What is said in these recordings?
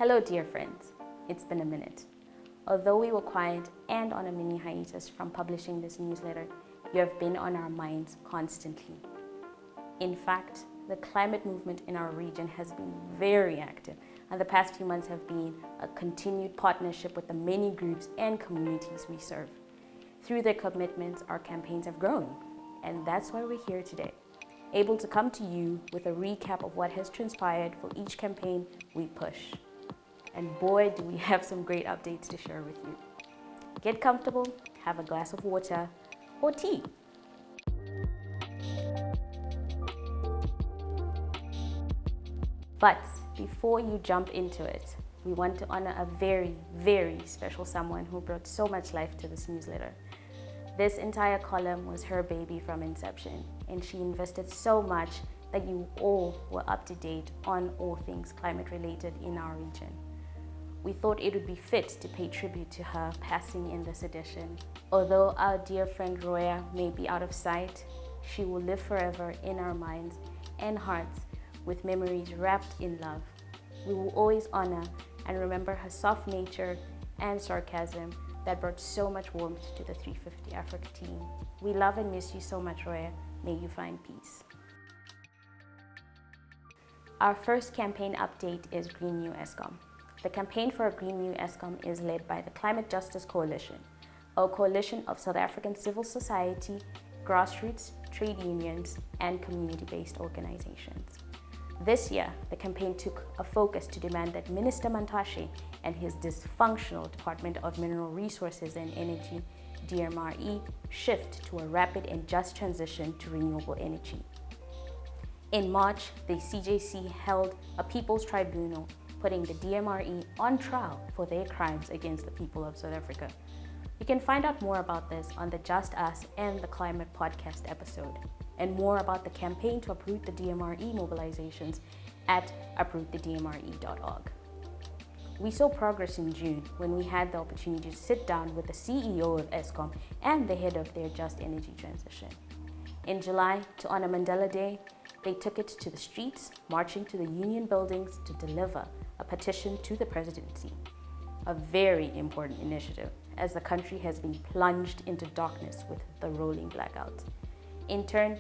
Hello dear friends, it's been a minute. Although we were quiet and on a mini hiatus from publishing this newsletter, you have been on our minds constantly. In fact, the climate movement in our region has been very active, and the past few months have been a continued partnership with the many groups and communities we serve. Through their commitments, our campaigns have grown, and that's why we're here today, able to come to you with a recap of what has transpired for each campaign we push. And boy, do we have some great updates to share with you. Get comfortable, have a glass of water or tea. But before you jump into it, we want to honor a very, very special someone who brought so much life to this newsletter. This entire column was her baby from inception, and she invested so much that you all were up to date on all things climate related in our region. We thought it would be fit to pay tribute to her passing in this edition. Although our dear friend Roya may be out of sight, she will live forever in our minds and hearts with memories wrapped in love. We will always honor and remember her soft nature and sarcasm that brought so much warmth to the 350 Africa team. We love and miss you so much, Roya. May you find peace. Our first campaign update is Green New Eskom. The campaign for a Green New Eskom is led by the Climate Justice Coalition, a coalition of South African civil society, grassroots, trade unions, and community-based organizations. This year, the campaign took a focus to demand that Minister Mantashe and his dysfunctional Department of Mineral Resources and Energy, DMRE, shift to a rapid and just transition to renewable energy. In March, the CJC held a People's Tribunal, putting the DMRE on trial for their crimes against the people of South Africa. You can find out more about this on the Just Us and the Climate podcast episode, and more about the campaign to uproot the DMRE mobilizations at uprootthedmre.org. We saw progress in June when we had the opportunity to sit down with the CEO of Eskom and the head of their Just Energy transition. In July, to honor Mandela Day, they took it to the streets, marching to the union buildings to deliver a petition to the presidency. A very important initiative, as the country has been plunged into darkness with the rolling blackout. In turn,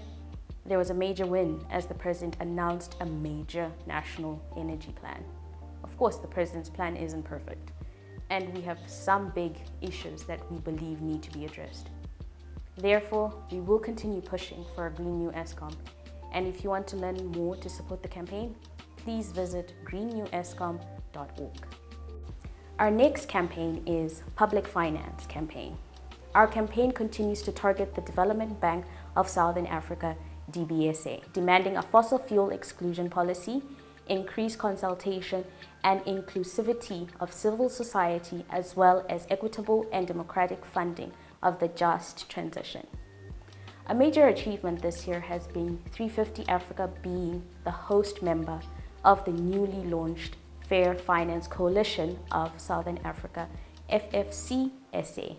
there was a major win as the president announced a major national energy plan. Of course, the president's plan isn't perfect, and we have some big issues that we believe need to be addressed. Therefore, we will continue pushing for a Green New Eskom. And if you want to learn more to support the campaign, please visit greenneweskom.org. Our next campaign is Public Finance Campaign. Our campaign continues to target the Development Bank of Southern Africa, DBSA, demanding a fossil fuel exclusion policy, increased consultation and inclusivity of civil society, as well as equitable and democratic funding of the just transition. A major achievement this year has been 350 Africa being the host member of the newly launched Fair Finance Coalition of Southern Africa, FFCSA,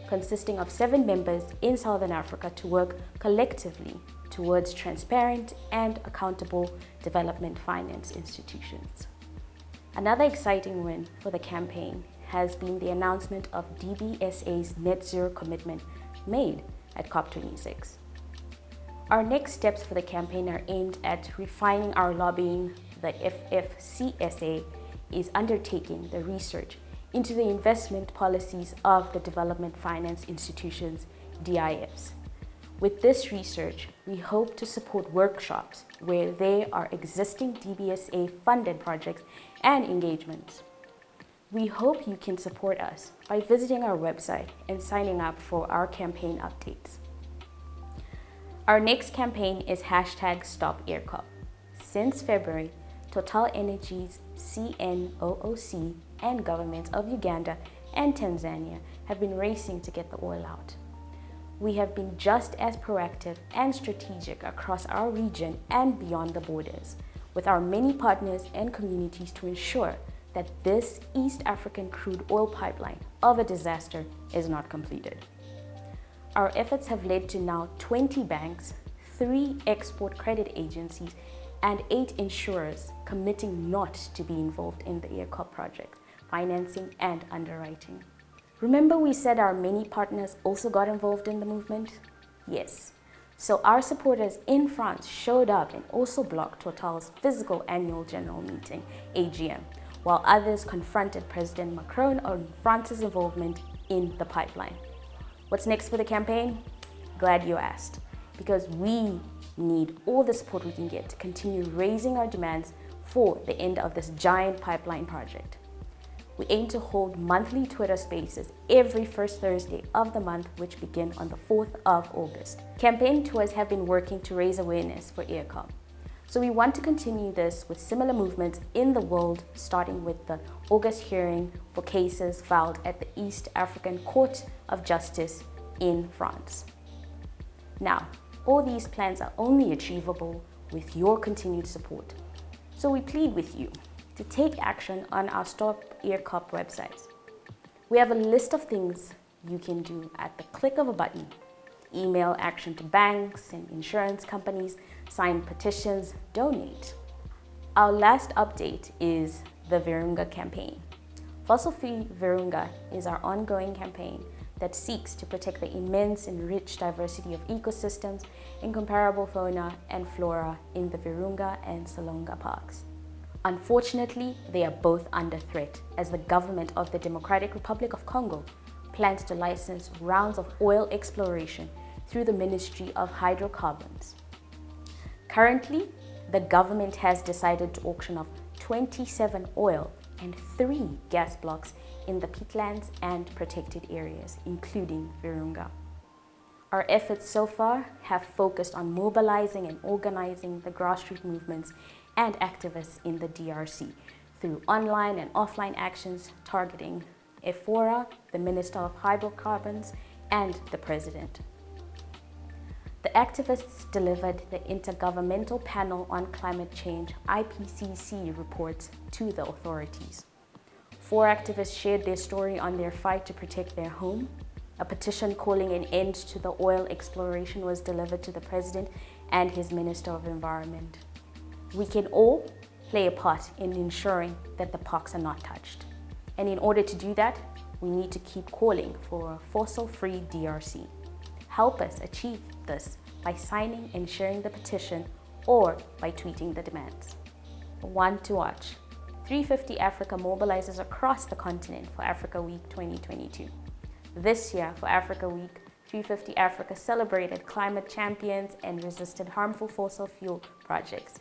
consisting of 7 members in Southern Africa to work collectively towards transparent and accountable development finance institutions. Another exciting win for the campaign has been the announcement of DBSA's net zero commitment made at COP26. Our next steps for the campaign are aimed at refining our lobbying. The FFCSA is undertaking the research into the investment policies of the development finance institutions, DIFs. With this research, we hope to support workshops where there are existing DBSA funded projects and engagements. We hope you can support us by visiting our website and signing up for our campaign updates. Our next campaign is #StopAirCop. Since February, Total Energies, CNOOC, and governments of Uganda and Tanzania have been racing to get the oil out. We have been just as proactive and strategic across our region and beyond the borders, with our many partners and communities to ensure that this East African crude oil pipeline of a disaster is not completed. Our efforts have led to now 20 banks, 3 export credit agencies, and 8 insurers committing not to be involved in the EACOP project, financing and underwriting. Remember we said our many partners also got involved in the movement? Yes. So our supporters in France showed up and also blocked Total's physical annual general meeting, AGM, while others confronted President Macron on France's involvement in the pipeline. What's next for the campaign? Glad you asked, because we need all the support we can get to continue raising our demands for the end of this giant pipeline project. We aim to hold monthly Twitter spaces every first Thursday of the month, which begin on the 4th of August. Campaign tours have been working to raise awareness for EACOP. So we want to continue this with similar movements in the world, starting with the August hearing for cases filed at the East African Court of Justice in France. Now, all these plans are only achievable with your continued support. So we plead with you to take action on our Stop EACOP websites. We have a list of things you can do at the click of a button. Email action to banks and insurance companies, sign petitions, donate. Our last update is the Virunga Campaign. Fossil-free Virunga is our ongoing campaign that seeks to protect the immense and rich diversity of ecosystems and comparable fauna and flora in the Virunga and Salonga parks. Unfortunately, they are both under threat as the government of the Democratic Republic of Congo plans to license rounds of oil exploration through the Ministry of Hydrocarbons. Currently, the government has decided to auction off 27 oil and 3 gas blocks in the peatlands and protected areas, including Virunga. Our efforts so far have focused on mobilizing and organizing the grassroots movements and activists in the DRC through online and offline actions targeting EFORA, the Minister of Hydrocarbons, and the President. The activists delivered the Intergovernmental Panel on Climate Change (IPCC) reports to the authorities. 4 activists shared their story on their fight to protect their home. A petition calling an end to the oil exploration was delivered to the President and his Minister of Environment. We can all play a part in ensuring that the parks are not touched. And in order to do that, we need to keep calling for a fossil-free DRC. Help us achieve this by signing and sharing the petition or by tweeting the demands. One to watch. 350 Africa mobilizes across the continent for Africa Week 2022. This year for Africa Week, 350 Africa celebrated climate champions and resisted harmful fossil fuel projects.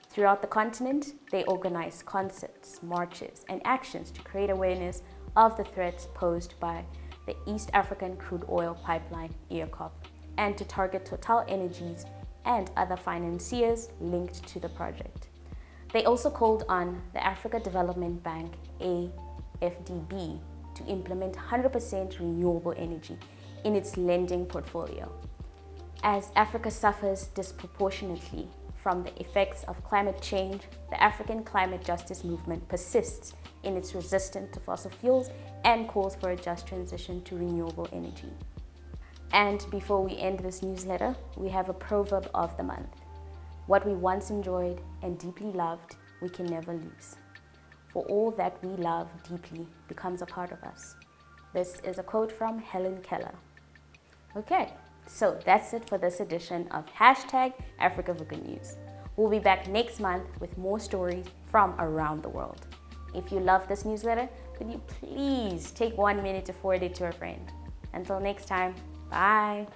Throughout the continent, they organized concerts, marches, and actions to create awareness of the threats posed by the East African crude oil pipeline, EACOP, and to target Total Energies and other financiers linked to the project. They also called on the Africa Development Bank, AFDB, to implement 100% renewable energy in its lending portfolio. As Africa suffers disproportionately from the effects of climate change, the African climate justice movement persists in its resistance to fossil fuels and calls for a just transition to renewable energy. And before we end this newsletter, we have a proverb of the month. What we once enjoyed and deeply loved, we can never lose. For all that we love deeply becomes a part of us. This is a quote from Helen Keller. Okay, so that's it for this edition of #AfricaVuga News. We'll be back next month with more stories from around the world. If you love this newsletter, could you please take 1 minute to forward it to a friend? Until next time, bye.